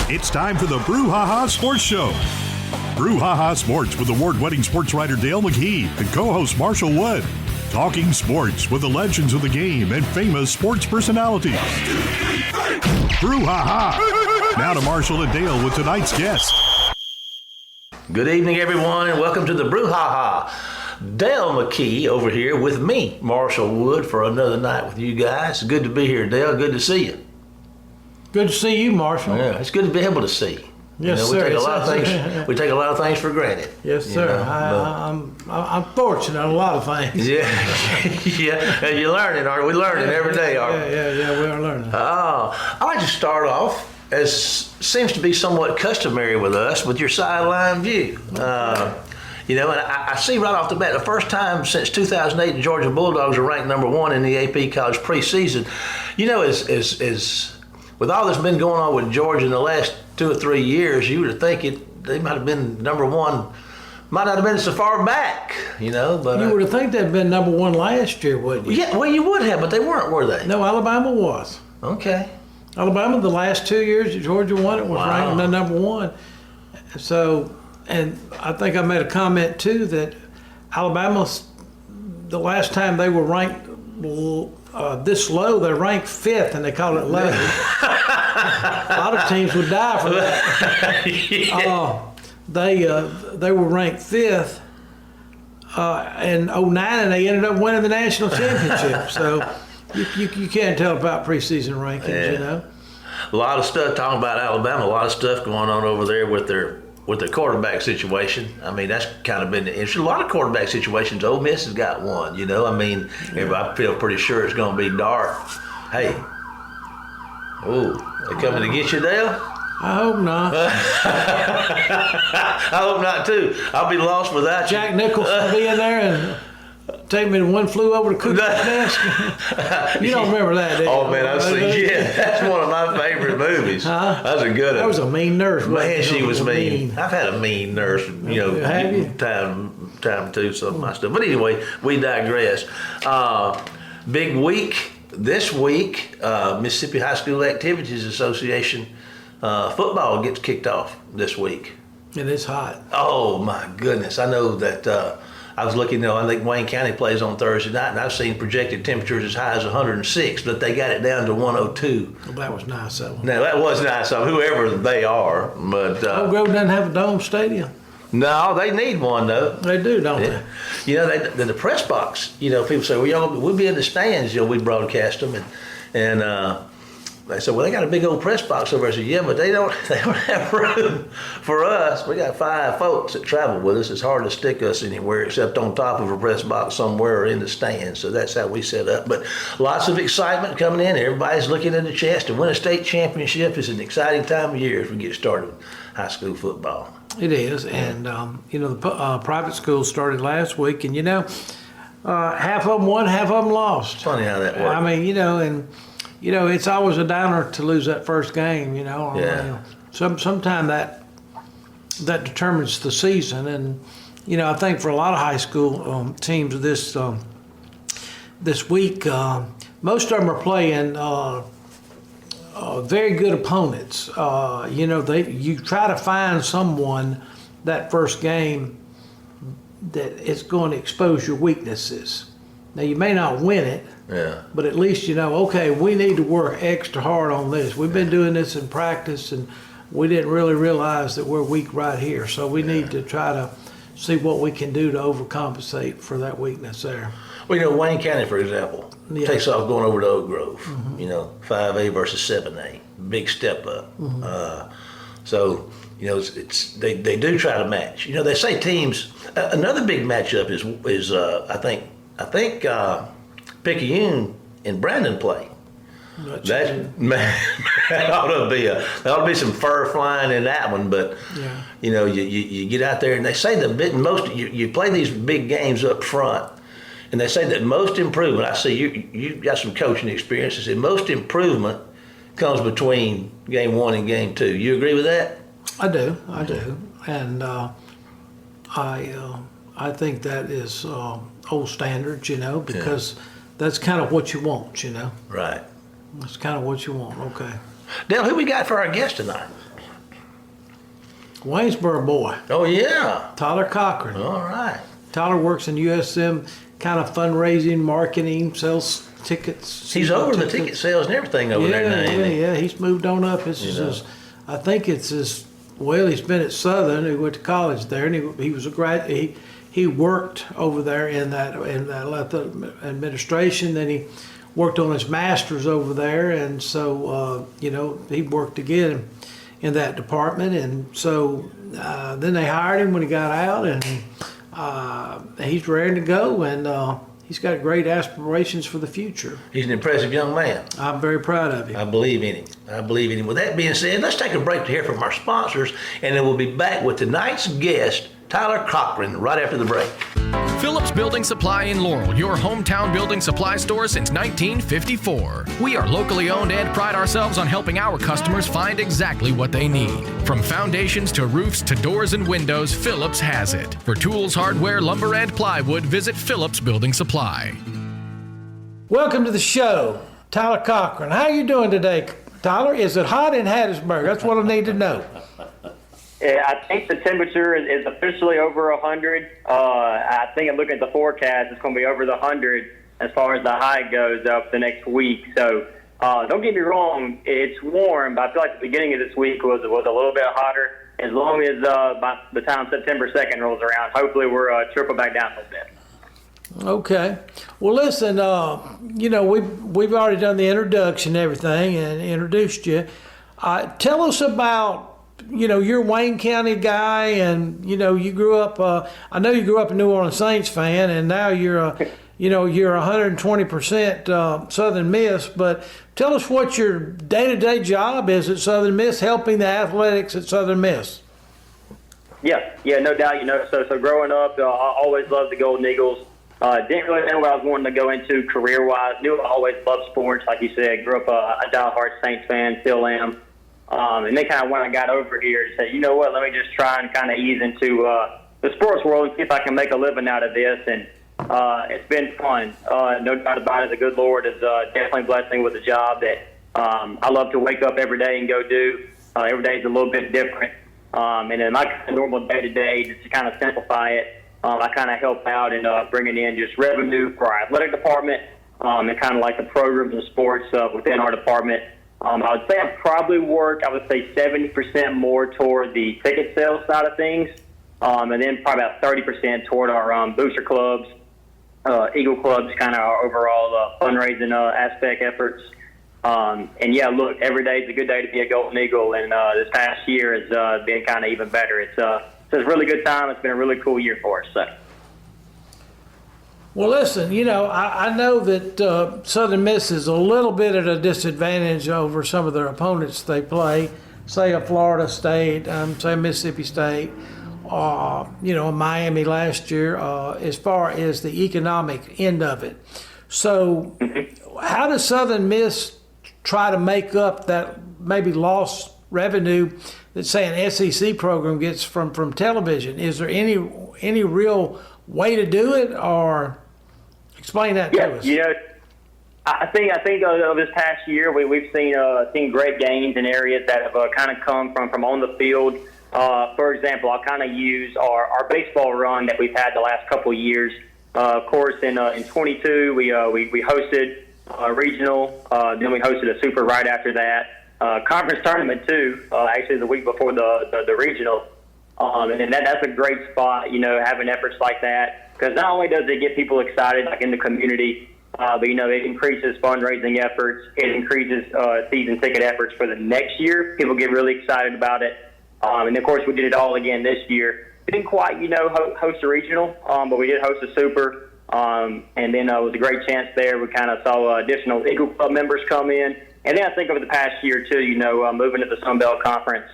It's time for the Brouhaha Sports Show. Brouhaha Sports with award-winning sports writer Dale McKee and co-host Marshall Wood. Talking sports with the legends of the game and famous sports personalities. Brouhaha. Now to Marshall and Dale with tonight's guest. Good evening, everyone, and welcome to the Brouhaha. Dale McKee over here with me, Marshall Wood, for another night with you guys. Good to be here, Dale. Good to see you. Good to see you, Marshall. Yeah, it's good to be able to see. Yes, we sir. take a lot of things. We take a lot of things for granted. Yes, sir. I'm fortunate on a lot of things. Yeah, yeah. And you're learning, aren't we? Learning every day, aren't we? Yeah. We are learning. I like to start off, as seems to be somewhat customary with us, with your sideline view. And I see right off the bat, the first time since 2008, the Georgia Bulldogs are ranked number 1 in the AP College preseason. As with all that's been going on with Georgia in the last 2 or 3 years, you would think they might have been number 1. Might not have been so far back, but you would have think they'd been number 1 last year, wouldn't you? Yeah, well, you would have, but they weren't, were they? No, Alabama was. Okay. Alabama, the last 2 years that Georgia won it, was ranked number 1. So, and I think I made a comment too that Alabama, the last time they were ranked this low, they're ranked 5th, and they call it low. A lot of teams would die for that. They were ranked 5th in 2009, and they ended up winning the national championship. So you can't tell about preseason rankings, A lot of stuff talking about Alabama. A lot of stuff going on over there with their quarterback situation. I mean, that's kind of been the issue. A lot of quarterback situations. Ole Miss has got one. I feel pretty sure it's going to be dark. Hey, they coming to get you, Dale? I hope not. I hope not too. I'll be lost without you. Jack Nicholson will be in there and take me to One Flew Over the Cuckoo's Nest. You don't remember that, do you? Oh, man, I've seen. Yeah, that's one of my favorite movies. Huh? That's a good one. That was a mean nurse. Man, she was mean. I've had a mean nurse, Have you? time to some of my stuff. But anyway, we digress. Big week this week. Mississippi High School Activities Association football gets kicked off this week. And it's hot. Oh my goodness! I know that. I was looking, I think Wayne County plays on Thursday night, and I've seen projected temperatures as high as 106, but they got it down to 102. Well, that was nice, that one. Now, that was nice of whoever they are, but... Oak Grove doesn't have a dome stadium. No, they need one, though. They do, don't they? The press box, people say, well, we'll be in the stands, we broadcast them, and they said, well, they got a big old press box over there. I said, yeah, but they don't have room for us. We got 5 folks that travel with us. It's hard to stick us anywhere except on top of a press box somewhere or in the stands. So that's how we set up. But lots of excitement coming in. Everybody's looking at the chance to win a state championship. It's an exciting time of year as we get started with high school football. It is. And, the private schools started last week. And, half of them won, half of them lost. Funny how that works. I mean, it's always a downer to lose that first game, Yeah. Sometime that determines the season. And, I think for a lot of high school teams this week, most of them are playing very good opponents. You try to find someone that first game that is going to expose your weaknesses. Now, you may not win it. Yeah. But at least okay, we need to work extra hard on this. We've been doing this in practice, and we didn't really realize that we're weak right here. So we need to try to see what we can do to overcompensate for that weakness there. Well, Wayne County, for example, takes off going over to Oak Grove. 5A versus 7A, big step up. So they do try to match. They say teams. Another big matchup is I think Picayune and Brandon play. That ought to be some fur flying in that one. But you get out there, and they say you play these big games up front, and they say that most improvement. I see you got some coaching experience. They say most improvement comes between game 1 and game 2. You agree with that? I do, and I think that is old standards, because that's kind of what you want, Right. That's kind of what you want. Okay. Dale, who we got for our guest tonight? Waynesboro boy. Oh, yeah. Tyler Cochran. All right. Tyler works in USM kind of fundraising, marketing, sells tickets. He's over the ticket sales and everything over there now, isn't he? Yeah. He's moved on up. This is his, I think it's his, well, he's been at Southern. He went to college there, and he was a grad. He worked over there in that administration. Then he worked on his master's over there, and so he worked again in that department. And so then they hired him when he got out, and he's ready to go, and he's got great aspirations for the future. He's an impressive young man. I'm very proud of him. I believe in him. With that being said, let's take a break to hear from our sponsors, and then we'll be back with tonight's guest, Tyler Cochran, right after the break. Phillips Building Supply in Laurel, your hometown building supply store since 1954. We are locally owned and pride ourselves on helping our customers find exactly what they need. From foundations to roofs to doors and windows, Phillips has it. For tools, hardware, lumber, and plywood, visit Phillips Building Supply. Welcome to the show, Tyler Cochran. How are you doing today, Tyler? Is it hot in Hattiesburg? That's what I need to know. Yeah, I think the temperature is officially over 100. I think I'm looking at the forecast, it's going to be over the 100 as far as the high goes up the next week. So don't get me wrong, it's warm, but I feel like the beginning of this week was a little bit hotter. As long as by the time September 2nd rolls around, hopefully we're trickle back down a little bit. Okay. Well, listen, we've already done the introduction and everything and introduced you. Tell us about, you're a Wayne County guy, and, you grew up, I know you grew up a New Orleans Saints fan, and now you're you're 120% Southern Miss, but tell us what your day-to-day job is at Southern Miss, helping the athletics at Southern Miss. Yeah, no doubt. So growing up, I always loved the Golden Eagles. Didn't really know what I was wanting to go into career-wise. Knew I always loved sports, like you said. Grew up a diehard Saints fan, still am. And then kind of when I got over here, said, you know what, let me just try and kind of ease into the sports world and see if I can make a living out of this. And it's been fun. No doubt about it. The good Lord has definitely blessed me with a job that I love to wake up every day and go do. Every day is a little bit different. And in my kind of normal day-to-day, just to kind of simplify it, I kind of help out in bringing in just revenue for our athletic department and kind of like the programs and sports within our department. I would say I probably work, 70% more toward the ticket sales side of things, and then probably about 30% toward our booster clubs, Eagle clubs, kind of our overall fundraising aspect efforts. And yeah, look, every day is a good day to be a Golden Eagle, and this past year has been kind of even better. It's a really good time. It's been a really cool year for us. So. Well, listen, I know that Southern Miss is a little bit at a disadvantage over some of their opponents they play, say a Florida State, say Mississippi State, Miami last year, as far as the economic end of it. So how does Southern Miss try to make up that maybe lost revenue that, say, an SEC program gets from television? Is there any real way to do it, or explain that to us? Yeah, I think of this past year we've seen great gains in areas that have kind of come from on the field. For example, I'll kind of use our baseball run that we've had the last couple of years. Of course, in 22 we hosted a regional, then we hosted a super right after that. Conference tournament too, actually the week before the regional. And then that's a great spot, having efforts like that, because not only does it get people excited like in the community, but it increases fundraising efforts, it increases season ticket efforts for the next year. People get really excited about it. And of course we did it all again this year. We didn't quite, host a regional, but we did host a super. And then it was a great chance there. We kind of saw additional Eagle Club members come in. And then I think over the past year too, moving to the Sun Belt Conference,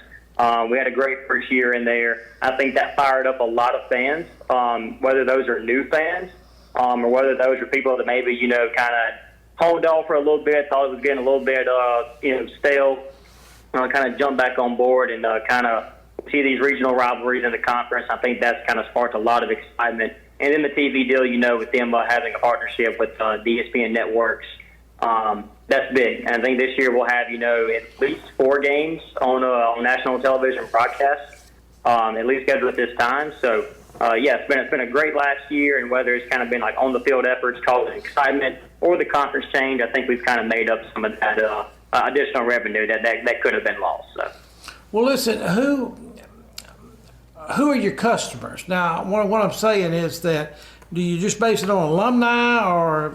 we had a great first year in there. I think that fired up a lot of fans, whether those are new fans or whether those are people that maybe, kind of honed off for a little bit, thought it was getting a little bit, stale, kind of jump back on board and kind of see these regional rivalries in the conference. I think that's kind of sparked a lot of excitement. And then the TV deal, with them having a partnership with the ESPN networks, that's big. And I think this year we'll have, at least 4 games on national television broadcast. at least scheduled at this time. So, yeah, it's been a great last year, and whether it's kind of been like on the field efforts causing excitement or the conference change, I think we've kind of made up some of that additional revenue that could have been lost. So. Well, listen, who are your customers? Now, what I'm saying is that do you just base it on alumni, or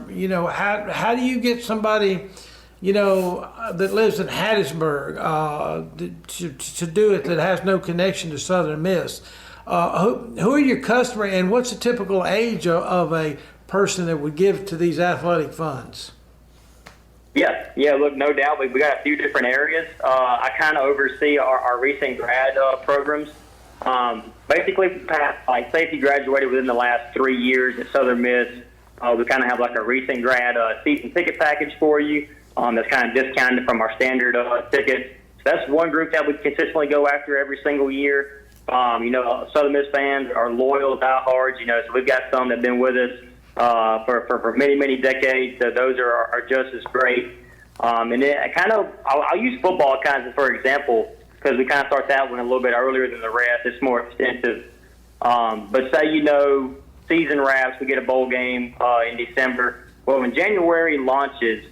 how do you get somebody that lives in Hattiesburg to do it that has no connection to Southern Miss? Who are your customers, and what's the typical age of a person that would give to these athletic funds? Yeah. Look, no doubt, we got a few different areas. I kind of oversee our recent grad programs. Basically, like, say if you graduated within the last 3 years at Southern Miss, we kind of have like a recent grad season ticket package for you that's kind of discounted from our standard tickets. So that's one group that we consistently go after every single year. Southern Miss fans are loyal, diehards. So we've got some that have been with us for many, many decades. So those are just as great. And then I'll use football for example, because we kind of start that one a little bit earlier than the rest. It's more extensive. But say, season wraps, we get a bowl game in December. Well, when January launches,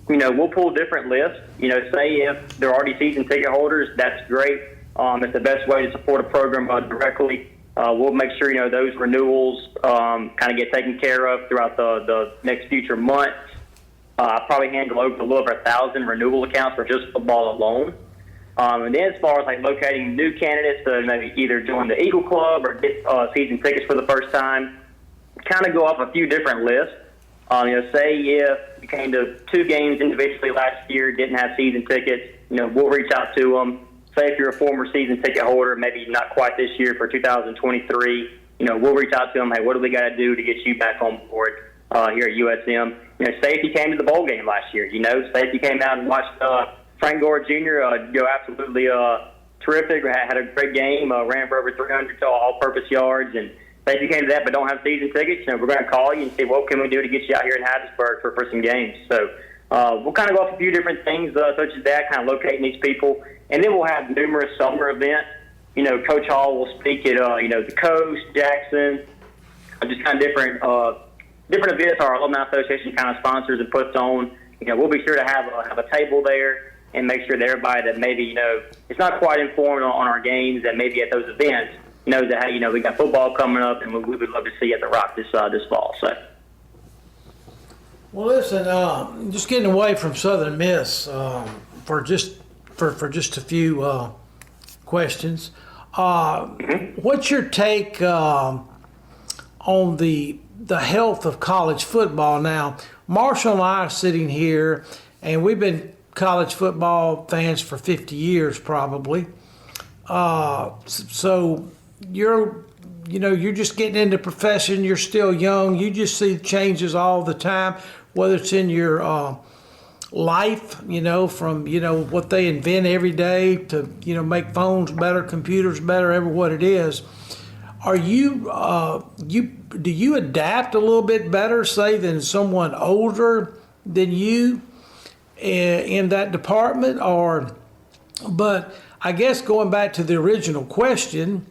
we'll pull different lists. Say if they're already season ticket holders, that's great. It's the best way to support a program directly. We'll make sure, those renewals kind of get taken care of throughout the next future months. I probably handle over a little over 1,000 renewal accounts for just football alone. And then as far as like locating new candidates to maybe either join the Eagle Club or get season tickets for the first time, kind of go off a few different lists. Say if you came to 2 games individually last year, didn't have season tickets, we'll reach out to them. Say if you're a former season ticket holder, maybe not quite this year for 2023, we'll reach out to them. Hey, what do we got to do to get you back on board here at USM? Say if you came to the bowl game last year, say if you came out and watched Frank Gore Jr. Go absolutely terrific, had a great game, ran for over 300 all-purpose yards, and say if you came to that but don't have season tickets, we're going to call you and say, what can we do to get you out here in Hattiesburg for some games? So we'll kind of go off a few different things such as that, kind of locating these people. And then we'll have numerous summer events. Coach Hall will speak at, the Coast, Jackson, just kind of different events our Alumni Association kind of sponsors and puts on. We'll be sure to have a table there and make sure that everybody that maybe, it's not quite informed on our games and maybe at those events knows that, hey, we got football coming up and we would love to see you at the Rock this fall. So. Well, listen, just getting away from Southern Miss for just a few questions. What's your take on the health of college football? Now, Marshall and I are sitting here, and we've been college football fans for 50 years probably. So you're just getting into the profession. You're still young. You just see changes all the time, whether it's in your life, from, what they invent every day to, make phones better, computers better, what it is. Are you, do you adapt a little bit better, say, than someone older than you in that department? But I guess going back to the original question,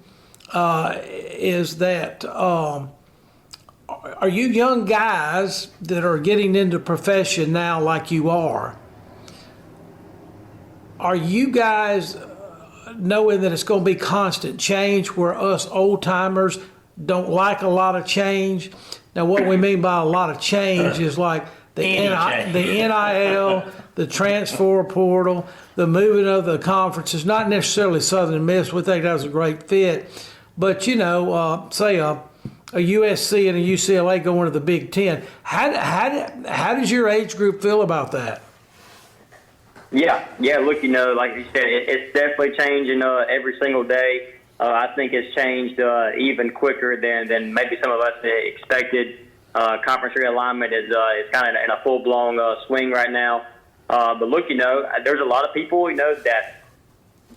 is that, are you young guys that are getting into profession now like you are you guys knowing that it's going to be constant change where us old timers don't like a lot of change? Now, what we mean by a lot of change is like the NIL, the transfer portal, the moving of the conferences, not necessarily Southern Miss. We think that was a great fit. But, say a USC and a UCLA going to the Big Ten. How does your age group feel about that? Yeah. Look, like you said, it's definitely changing every single day. I think it's changed even quicker than maybe some of us expected. Conference realignment is kind of in a full-blown swing right now. But look, there's a lot of people, that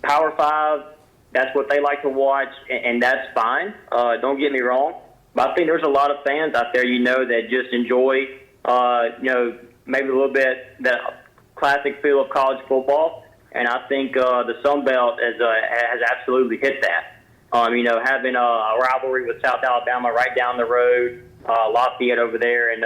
Power 5, that's what they like to watch, and that's fine. Don't get me wrong. But I think there's a lot of fans out there, that just enjoy, maybe a little bit that classic feel of college football. And I think the Sun Belt has absolutely hit that. Having a rivalry with South Alabama right down the road, Lafayette over there, and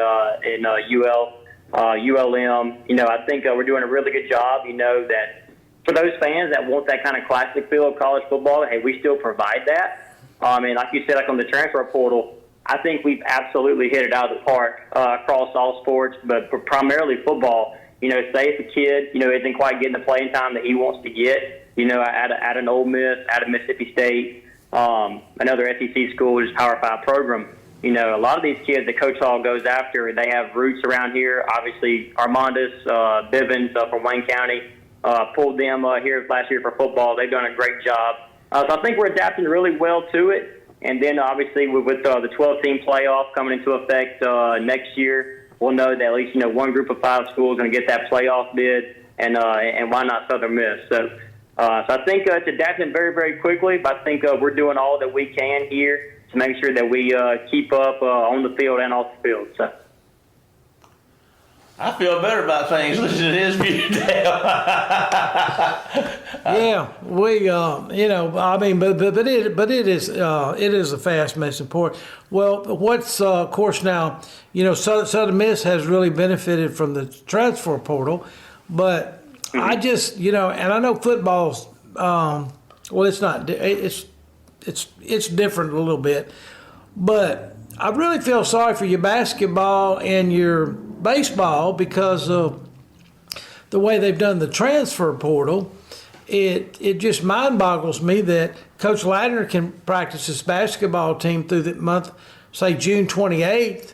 ULM. I think we're doing a really good job. That for those fans that want that kind of classic feel of college football, hey, we still provide that. And like you said, like on the transfer portal, I think we've absolutely hit it out of the park across all sports, but primarily football. Say if a kid, isn't quite getting the playing time that he wants to get, at an Ole Miss, at a Mississippi State, another SEC school, just Power 5 program. A lot of these kids that Coach Hall goes after, they have roots around here. Obviously, Armandus Bivens from Wayne County pulled them here last year for football. They've done a great job. So I think we're adapting really well to it. And then, obviously, with the 12-team playoff coming into effect next year, we'll know that at least, one group of 5 schools going to get that playoff bid, and why not Southern Miss? So I think it's adapting very, very quickly, but I think we're doing all that we can here to make sure that we keep up on the field and off the field. So. I feel better about things listening to his view, Dale. Yeah, we, but it is a fast moving sport. Well, what's of course now, Southern Miss has really benefited from the transfer portal, but I just, and I know football's, it's not, it's different a little bit, but I really feel sorry for your basketball and your baseball because of the way they've done the transfer portal. It just mind boggles me that Coach Ladner can practice his basketball team through the month, say June 28th,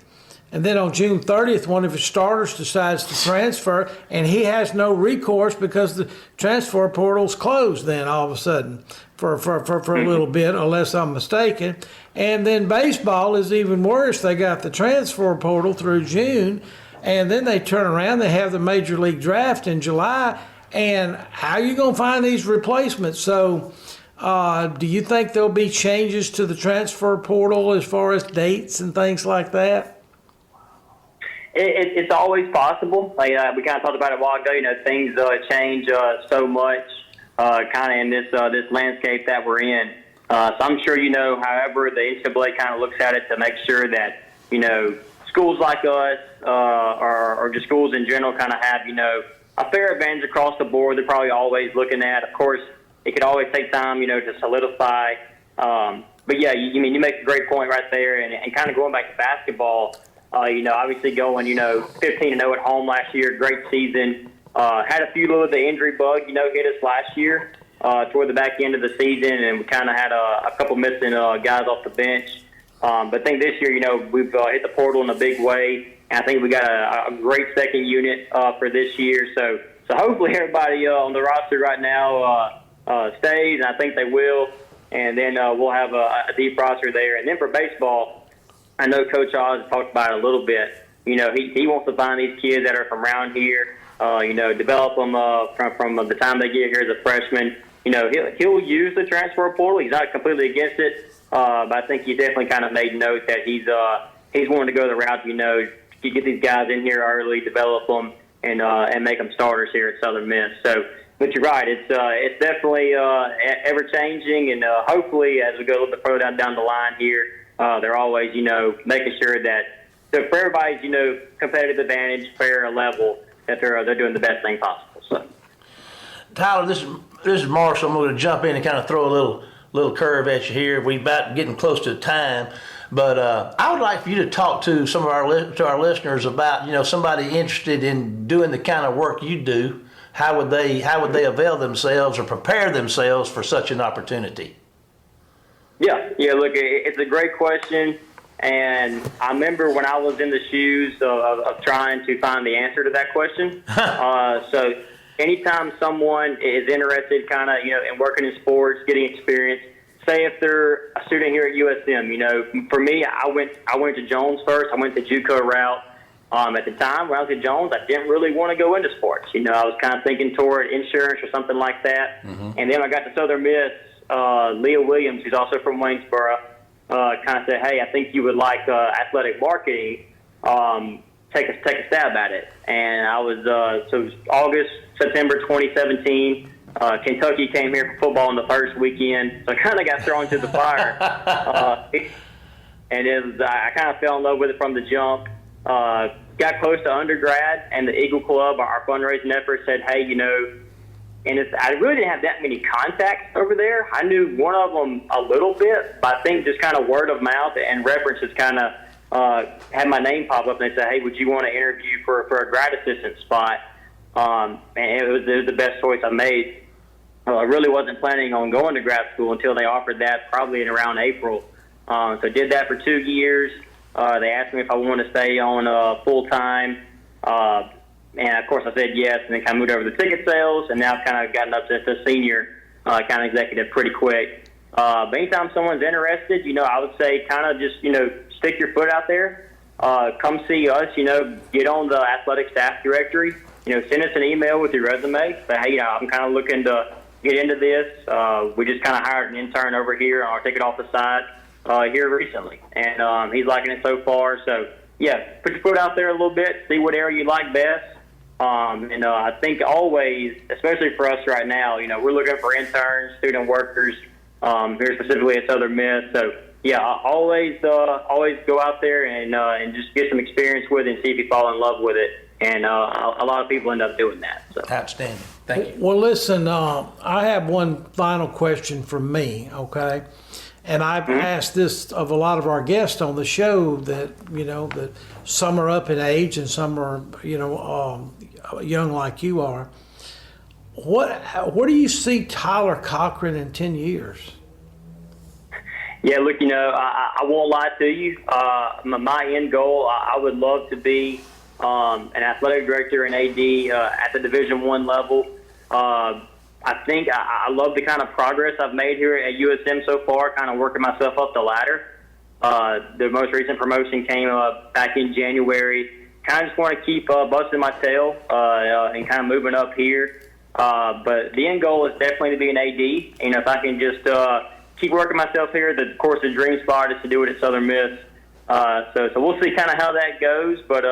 and then on June 30th, one of his starters decides to transfer, and he has no recourse because the transfer portal's closed then all of a sudden for a little bit, unless I'm mistaken. And then baseball is even worse. They got the transfer portal through June, and then they turn around, they have the Major League Draft in July, and how are you going to find these replacements? So do you think there'll be changes to the transfer portal as far as dates and things like that? It's always possible. Like we kind of talked about it a while ago. Things change so much, kind of in this landscape that we're in. So I'm sure however the NCAA kind of looks at it to make sure that schools like us or just schools in general kind of have a fair advantage across the board. They're probably always looking at. Of course, it could always take time to solidify. But yeah, you make a great point right there, and kind of going back to basketball. Obviously going, 15-0 at home last year, great season. Had a few little of the injury bug, hit us last year toward the back end of the season, and we kind of had a couple missing guys off the bench. But I think this year, we've hit the portal in a big way, and I think we got a great second unit for this year. So hopefully everybody on the roster right now stays, and I think they will. And then we'll have a deep roster there. And then for baseball, I know Coach Oz talked about it a little bit. He wants to find these kids that are from around here, develop them from the time they get here as a freshman. He'll use the transfer portal. He's not completely against it, but I think he definitely kind of made note that he's wanting to go the route, get these guys in here early, develop them, and make them starters here at Southern Miss. So, but you're right. It's definitely ever changing, and hopefully as we go a little bit further down the line here. They're always, making sure that for everybody's, competitive advantage, fair level, that they're doing the best thing possible. So, Tyler, this is Marshall. I'm going to jump in and kind of throw a little curve at you here. We're about getting close to the time, but I would like for you to talk to some of our listeners about, somebody interested in doing the kind of work you do. How would they avail themselves or prepare themselves for such an opportunity? Yeah. Look, it's a great question, and I remember when I was in the shoes of trying to find the answer to that question. So, anytime someone is interested, kind of, in working in sports, getting experience. Say if they're a student here at USM, for me, I went to Jones first. I went the JUCO route. At the time when I was at Jones, I didn't really want to go into sports. I was kind of thinking toward insurance or something like that. Mm-hmm. And then I got to Southern Miss. Leah Williams, who's also from Waynesboro, kind of said, "Hey, I think you would like athletic marketing. Take a stab at it." And I was so it was September 2017. Kentucky came here for football on the first weekend, so I kind of got thrown to the fire. And I kind of fell in love with it from the jump. Got close to undergrad, and the Eagle Club, our fundraising effort, said, hey, and I really didn't have that many contacts over there. I knew one of them a little bit, but I think just kind of word of mouth and references kind of had my name pop up, and they said, hey, would you want to interview for a grad assistant spot? And it was the best choice I made. I really wasn't planning on going to grad school until they offered that probably in around April. So I did that for 2 years. They asked me if I wanted to stay on full-time. And, of course, I said yes, and then kind of moved over to ticket sales, and now I've kind of gotten up to the senior kind of executive pretty quick. But anytime someone's interested, I would say kind of just, stick your foot out there. Come see us, get on the athletic staff directory. Send us an email with your resume. Say, hey, I'm kind of looking to get into this. We just kind of hired an intern over here on our ticket office side here recently, and he's liking it so far. So, yeah, put your foot out there a little bit, see what area you like best. And I think always, especially for us right now, we're looking for interns, student workers here specifically at Southern Miss. So, yeah, always go out there and just get some experience with it and see if you fall in love with it. And a lot of people end up doing that. So. Outstanding. Thank you. Well, listen, I have one final question from me, okay? And I've asked this of a lot of our guests on the show that, that some are up in age and some are, young like you are. Where do you see Tyler Cochran in 10 years? Yeah, look, I won't lie to you. My end goal, I would love to be an athletic director and AD at the Division I level. I think I love the kind of progress I've made here at USM so far, kind of working myself up the ladder. The most recent promotion came back in January. Kind of just want to keep busting my tail and kind of moving up here. But the end goal is definitely to be an AD. If I can just keep working myself here, of course, the dream spot is to do it at Southern Miss. So we'll see kind of how that goes. But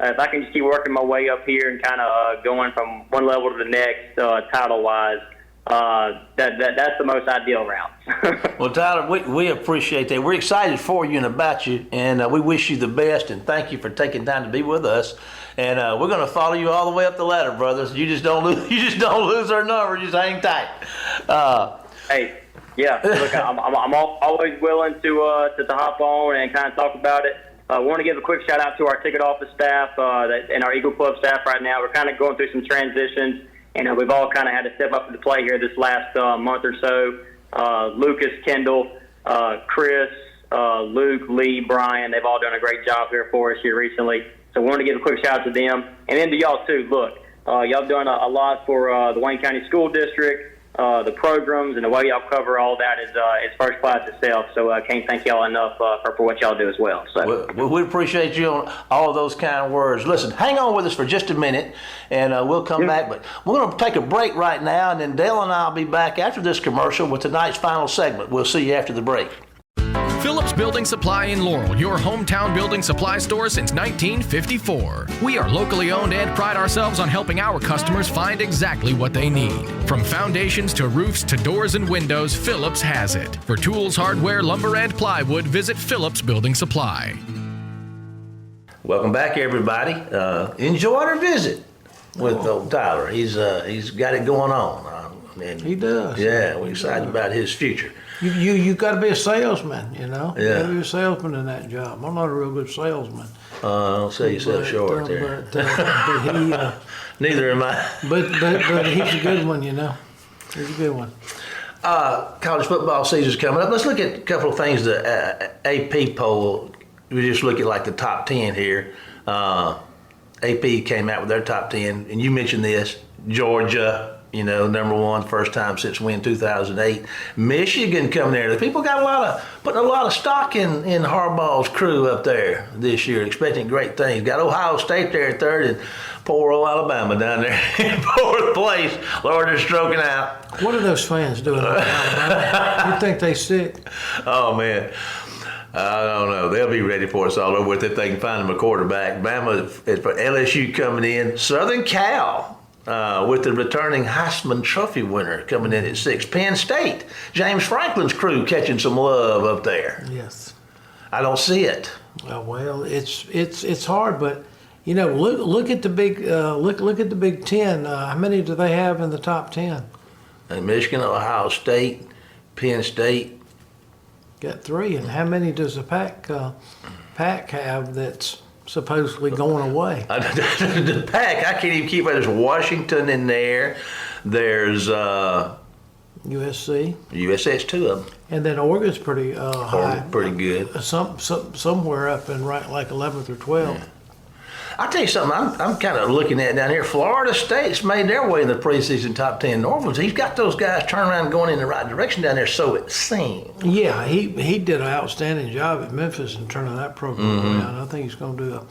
if I can just keep working my way up here and kind of going from one level to the next title-wise, that's the most ideal route. Well, Tyler, we appreciate that. We're excited for you and about you, and we wish you the best, and thank you for taking time to be with us. And we're going to follow you all the way up the ladder, brothers. You just don't lose our number. Just hang tight. Hey, yeah. Look, I'm always willing to hop on and kind of talk about it. I want to give a quick shout out to our ticket office staff and our Eagle Club staff right now. We're kind of going through some transitions, and we've all kind of had to step up to the plate here this last month or so. Lucas, Kendall, Chris, Luke, Lee, Brian, they've all done a great job here for us here recently. So I want to give a quick shout out to them. And then to y'all, too. Look, y'all have done a lot for the Wayne County School District. The programs and the way y'all cover all that is first class itself. So I can't thank y'all enough for what y'all do as well. So we appreciate you on all of those kind of words. Listen, hang on with us for just a minute, and we'll come back. But we're going to take a break right now, and then Dale and I will be back after this commercial with tonight's final segment. We'll see you after the break. Phillips Building Supply in Laurel, your hometown building supply store since 1954. We are locally owned and pride ourselves on helping our customers find exactly what they need. From foundations to roofs to doors and windows, Phillips has it. For tools, hardware, lumber, and plywood, visit Phillips Building Supply. Welcome back, everybody. Enjoyed our visit with Tyler. He's got it going on. And He does. Yeah, we're excited about his future. You got to be a salesman, Yeah. You got to be a salesman in that job. I'm not a real good salesman. Don't sell yourself short there. But he, Neither am I. but he's a good one, He's a good one. College football season's coming up. Let's look at a couple of things. The AP poll, we just look at like the top 10 here. AP came out with their top 10, and you mentioned this, Georgia, number one, first time since win 2008. Michigan coming there. The people got putting a lot of stock in Harbaugh's crew up there this year, expecting great things. Got Ohio State there at third, and poor old Alabama down there in fourth place. Lord, they're stroking out. What are those fans doing? You think they sick? Oh man. I don't know. They'll be ready for us all over with if they can find them a quarterback. Bama for LSU coming in. Southern Cal. with the returning Heisman Trophy winner coming in at 6. Penn State, James Franklin's crew catching some love up there. Yes. I don't see it. Well, it's hard, but look at the big look at the Big Ten. How many do they have in the top 10? And Michigan, Ohio State, Penn State. Got 3. And how many does the Pac have that's supposedly going away? The Pac, I can't even keep it. There's Washington in there. There's USC. USC's 2 of them. And then Oregon's pretty high. Pretty good. Somewhere up in like 11th or 12th. Yeah. I'll tell you something I'm kind of looking at down here. Florida State's made their way in the preseason top 10. Norman's, he's got those guys turning around and going in the right direction down there, so it seems. Yeah, he did an outstanding job at Memphis in turning that program around. I think he's going to do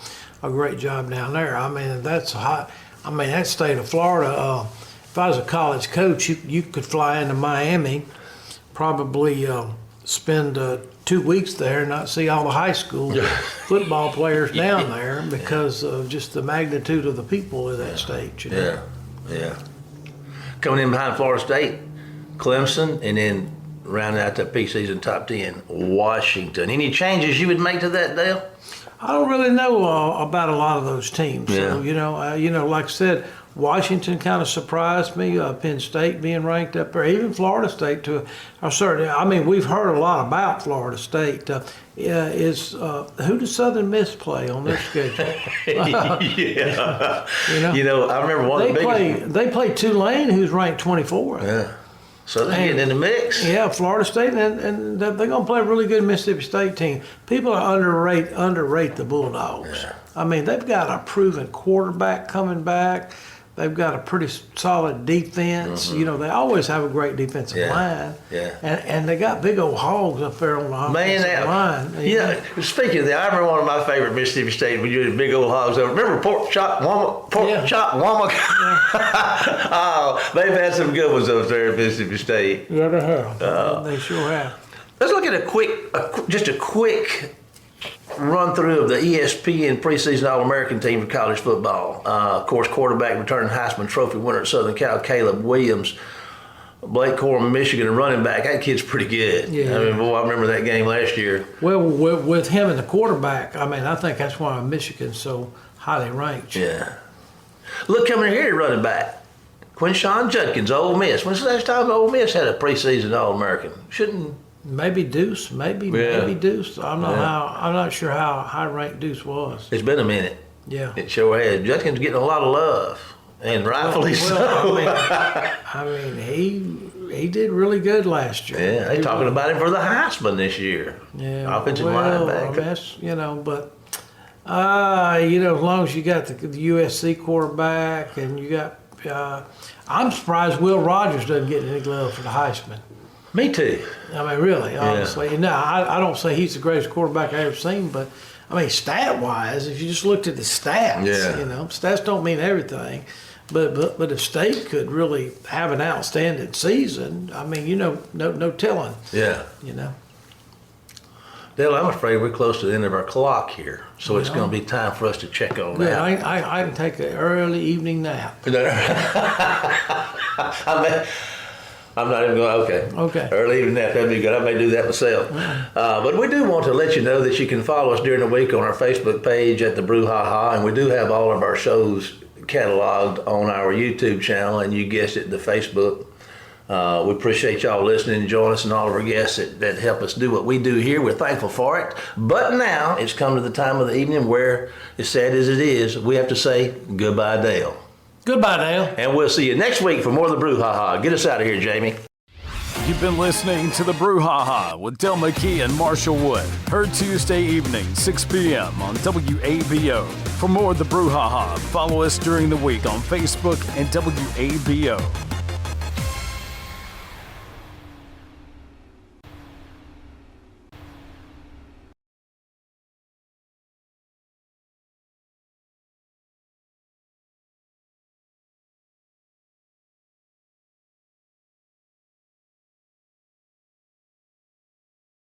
a great job down there. I mean, that's hot. I mean, that state of Florida, if I was a college coach, you could fly into Miami, probably spend 2 weeks there and not see all the high school football players down there because of just the magnitude of the people in that state. Yeah. Coming in behind Florida State, Clemson, and then rounding out that preseason top 10, Washington. Any changes you would make to that, Dale? I don't really know about a lot of those teams. So, like I said, Washington kind of surprised me. Penn State being ranked up there, even Florida State to a certain. I mean, we've heard a lot about Florida State. Who does Southern Miss play on their schedule? I remember one of the biggest. They play Tulane, who's ranked 24th. Yeah. So they're getting in the mix. Yeah, Florida State, and they're going to play a really good Mississippi State team. People underrate the Bulldogs. Yeah. I mean, they've got a proven quarterback coming back. They've got a pretty solid defense. Mm-hmm. They always have a great defensive line. Yeah. And they got big old hogs up there on the offensive line. Speaking of that, I remember one of my favorite Mississippi State when you had big old hogs. Remember Pork Chop Womack? Oh, they've had some good ones up there at Mississippi State. Yeah, they have. They sure have. Let's look at a quick run through of the ESPN preseason All-American team for college football. Of course, quarterback returning Heisman Trophy winner at Southern Cal, Caleb Williams. Blake Corum, Michigan, and running back. That kid's pretty good. Yeah. I mean, boy, I remember that game last year. Well, with him and the quarterback, I mean, I think that's why Michigan's so highly ranked. Yeah. Look, coming here, running back. Quinshawn Judkins, Ole Miss. When's the last time Ole Miss had a preseason All-American? Maybe Deuce, maybe Deuce. I'm not sure how high ranked Deuce was. It's been a minute. Yeah, it sure has. Judkins getting a lot of love, and rightfully so. I mean, he did really good last year. Yeah, they're talking about him for the Heisman this year. Yeah, offensive linebacker. That's as long as you got the USC quarterback and you got, I'm surprised Will Rogers doesn't get any love for the Heisman. Me too. I mean, really, honestly. Yeah. No, I don't say he's the greatest quarterback I've ever seen, but I mean, stat-wise, if you just looked at the stats, stats don't mean everything. But if State could really have an outstanding season, I mean, no telling. Yeah. Dale, I'm afraid we're close to the end of our clock here, so it's going to be time for us to check on that. Yeah, I can take an early evening nap. I'm not even going, okay. Early evening nap, that'd be good. I may do that myself. But we do want to let you know that you can follow us during the week on our Facebook page at the Brouhaha, and we do have all of our shows cataloged on our YouTube channel, and you guessed it, the Facebook. We appreciate y'all listening and joining us, and all of our guests that help us do what we do here. We're thankful for it. But now it's come to the time of the evening where, as sad as it is, we have to say goodbye, Dale. Goodbye, Dale. And we'll see you next week for more of the Brouhaha. Get us out of here, Jamie. You've been listening to the Brouhaha with Dale McKee and Marshall Wood. Heard Tuesday evening, 6 p.m. on WABO. For more of the Brouhaha, follow us during the week on Facebook and WABO.